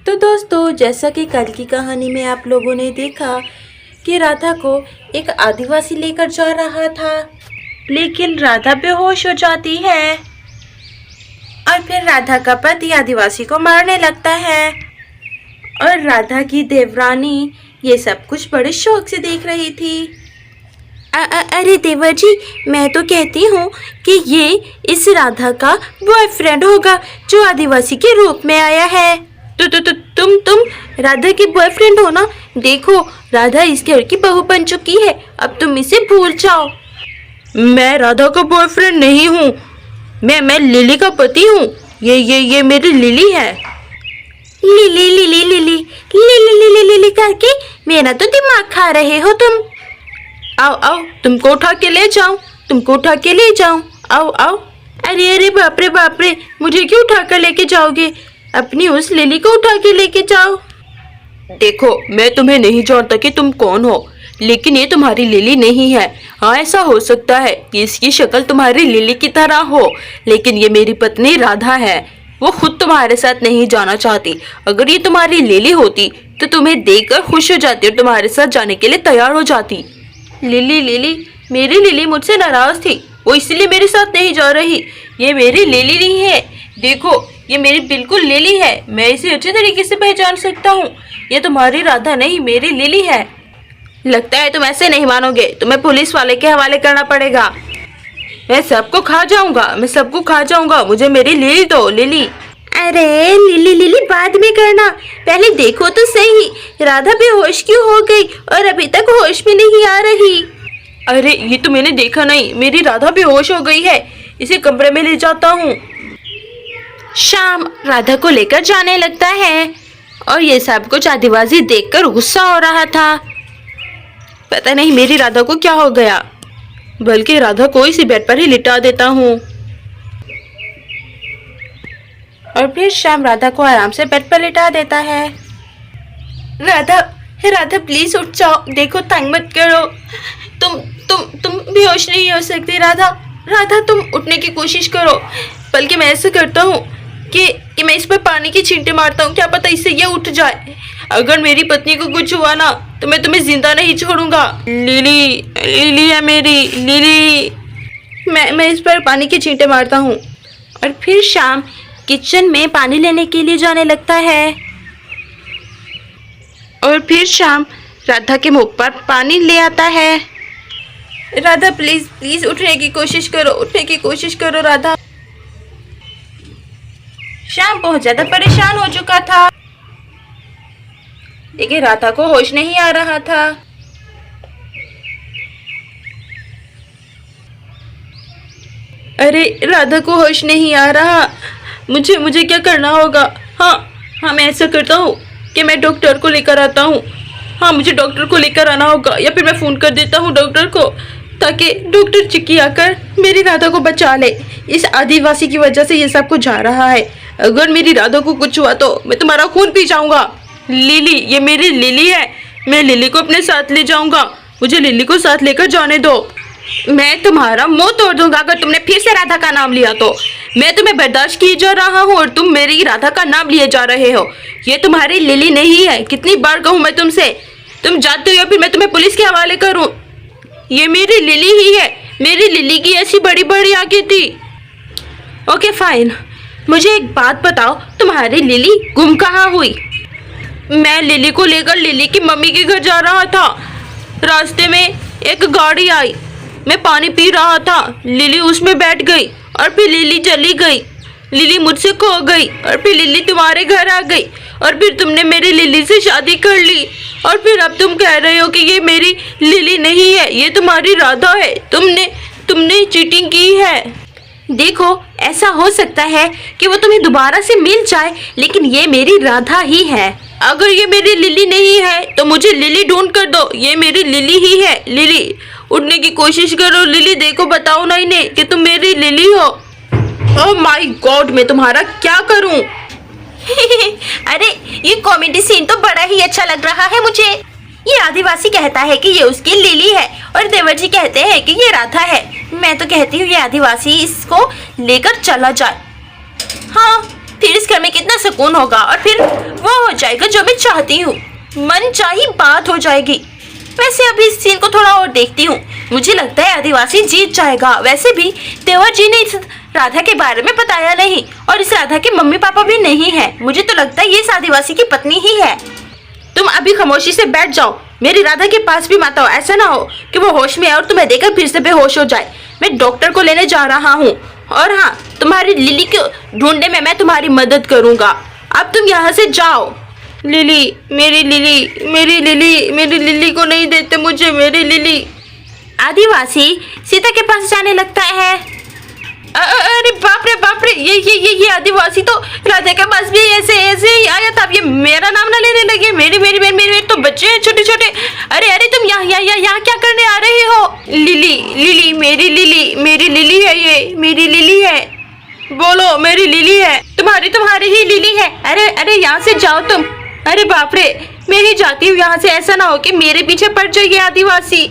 तो दोस्तों, जैसा कि कल की कहानी में आप लोगों ने देखा कि राधा को एक आदिवासी लेकर जा रहा था, लेकिन राधा बेहोश हो जाती है और फिर राधा का पति आदिवासी को मारने लगता है और राधा की देवरानी ये सब कुछ बड़े शौक से देख रही थी। अरे देवर जी, मैं तो कहती हूँ कि ये इस राधा का बॉयफ्रेंड होगा जो आदिवासी के रूप में आया है। तुम राधा की बॉयफ्रेंड हो ना? देखो, राधा इस घर की बहू बन चुकी है, अब तुम इसे भूल जाओ। मैं राधा का बॉयफ्रेंड नहीं हूँ, मैं लिली का पति हूँ। ये मेरी लिली है। Lily lily lily lily lily lily करके मेरा तो दिमाग खा रहे हो तुम। आओ, तुमको उठा के ले जाऊं। आओ। अरे बाप रे, मुझे क्यों उठा कर लेके जाओगे? अपनी उस लिली को उठा के लेके जाओ। देखो, मैं तुम्हें नहीं जानता कि तुम कौन हो, लेकिन ये तुम्हारी लिली नहीं है। हाँ, ऐसा हो सकता है कि इसकी शक्ल तुम्हारी लिली की तरह हो, लेकिन ये मेरी पत्नी राधा है। वो खुद तुम्हारे साथ नहीं जाना चाहती। अगर ये तुम्हारी लिली होती तो तुम्हें देखकर खुश हो जाती और तुम्हारे साथ जाने के लिए तैयार हो जाती। लिली, मेरी लिली मुझसे नाराज थी, वो इसलिए मेरे साथ नहीं जा रही। ये मेरी लिली नहीं है। देखो, ये मेरी बिल्कुल लिली है। मैं इसे अच्छे तरीके से पहचान सकता हूँ। ये तुम्हारी राधा नहीं, मेरी लिली है। लगता है तुम ऐसे नहीं मानोगे, तुम्हें पुलिस वाले के हवाले करना पड़ेगा। मैं सबको खा जाऊंगा। मुझे मेरी लिली दो, लिली। अरे लिली बाद में करना, पहले देखो तो सही, राधा बेहोश क्यों हो गई और अभी तक होश में नहीं आ रही। अरे ये तो मैंने देखा नहीं, मेरी राधा बेहोश हो गई है। इसे कमरे में ले जाता हूँ। शाम राधा को लेकर जाने लगता है और ये सब कुछ आदिवासी देखकर गुस्सा हो रहा था। पता नहीं मेरी राधा को क्या हो गया, बल्कि राधा को इसी बेड पर ही लिटा देता हूँ। और फिर शाम राधा को आराम से बेड पर लिटा देता है। राधा प्लीज उठ जाओ, देखो तंग मत करो। तुम बेहोश नहीं हो सकती। राधा तुम उठने की कोशिश करो। बल्कि मैं ऐसा करता हूँ कि मैं इस पर पानी की छींटे मारता हूँ, क्या पता इससे ये उठ जाए। अगर मेरी पत्नी को कुछ हुआ ना तो मैं तुम्हें जिंदा नहीं छोड़ूंगा। लिली है मेरी लिली। मैं इस पर पानी की छींटे मारता हूँ। और फिर शाम किचन में पानी लेने के लिए जाने लगता है और फिर शाम राधा के मुंह पर पानी ले आता है। राधा प्लीज उठने की कोशिश करो राधा। शाम बहुत ज्यादा परेशान हो चुका था, लेकिन राधा को होश नहीं आ रहा था। अरे राधा को होश नहीं आ रहा, मुझे क्या करना होगा? हाँ, मैं ऐसा करता हूँ कि मैं डॉक्टर को लेकर आता हूँ। हाँ, मुझे डॉक्टर को लेकर आना होगा, या फिर मैं फ़ोन कर देता हूँ डॉक्टर को, ताकि डॉक्टर चिक्की आकर मेरी राधा को बचा ले। इस आदिवासी की वजह से ये सब कुछ जा रहा है। अगर मेरी राधा को कुछ हुआ तो मैं तुम्हारा खून पी जाऊँगा। लिली, ये मेरी लिली है। मैं लिली को अपने साथ ले जाऊँगा। मुझे लिली को साथ लेकर जाने दो। मैं तुम्हारा मुंह तोड़ दूंगा अगर तुमने फिर से राधा का नाम लिया तो। मैं तुम्हें बर्दाश्त किए जा रहा हूँ और तुम मेरी राधा का नाम लिए जा रहे हो। ये तुम्हारी लिली नहीं है। कितनी बार कहूँ मैं तुमसे? तुम जानते हो या फिर मैं तुम्हें पुलिस के हवाले करूँ? ये मेरी लिली ही है। मेरी लिली की ऐसी बड़ी बड़ी आंखें थी। ओके फाइन, मुझे एक बात बताओ, तुम्हारी लिली गुम कहाँ हुई? मैं लिली को लेकर लिली की मम्मी के घर जा रहा था। रास्ते में एक गाड़ी आई, मैं पानी पी रहा था, लिली उसमें बैठ गई और फिर लिली चली गई। लिली मुझसे खो गई और फिर लिली तुम्हारे घर आ गई और फिर तुमने मेरी लिली से शादी कर ली और फिर अब तुम कह रहे हो कि ये मेरी लिली नहीं है, ये तुम्हारी राधा है। तुमने चीटिंग की है। देखो, ऐसा हो सकता है कि वो तुम्हें दोबारा से मिल जाए, लेकिन ये मेरी राधा ही है। अगर ये मेरी लिली नहीं है तो मुझे लिली ढूंढ कर दो। ये मेरी लिली ही है। लिली, उठने की कोशिश करो। लिली, देखो, बताओ ना इन्हें कि तुम मेरी लिली हो। ओह माय गॉड, मैं तुम्हारा क्या करूं? अरे ये कॉमेडी सीन तो बड़ा ही अच्छा लग रहा है मुझे। ये आदिवासी कहता है कि ये उसकी लिली है और देवर जी कहते हैं कि ये राधा है। मैं तो कहती हूँ ये आदिवासी इसको लेकर चला जाए। हाँ, फिर इस घर में कितना सुकून होगा और फिर वो हो जाएगा जो मैं चाहती हूँ, मन चाही बात हो जाएगी। वैसे अभी इस सीन को थोड़ा और देखती हूँ, मुझे लगता है आदिवासी जीत जाएगा। वैसे भी देवर जी ने इस राधा के बारे में बताया नहीं और इस राधा के मम्मी पापा भी नहीं है। मुझे तो लगता है ये इस आदिवासी की पत्नी ही है। तुम अभी खामोशी से बैठ जाओ, मेरी राधा के पास भी मत आओ। ऐसा ना हो कि वो होश में है और तुम्हें देखकर फिर से बेहोश हो जाए। मैं डॉक्टर को लेने जा रहा हूँ और हाँ, तुम्हारी लिली को ढूंढने में मैं तुम्हारी मदद करूँगा। अब तुम यहाँ से जाओ। लिली, मेरी लिली, मेरी लिली, मेरी लिली को नहीं देते मुझे, मेरी लिली। आदिवासी सीता के पास जाने लगता है। अरे बाप रे, ये आदिवासी तो राधा के पास भी ऐसे ही आया था। अब ये मेरा नाम ना लेने लगे। मेरे तो बच्चे हैं छोटे छोटे। अरे तुम यहाँ क्या करने आ रहे हो? लिली, मेरी लिली है, ये मेरी लिली है। बोलो, मेरी लिली है। तुम्हारी ही लिली है। अरे यहाँ से जाओ तुम। अरे बाप रे, मैं ही जाती हूँ यहाँ से। ऐसा ना हो कि मेरे पीछे पड़ जाए ये आदिवासी।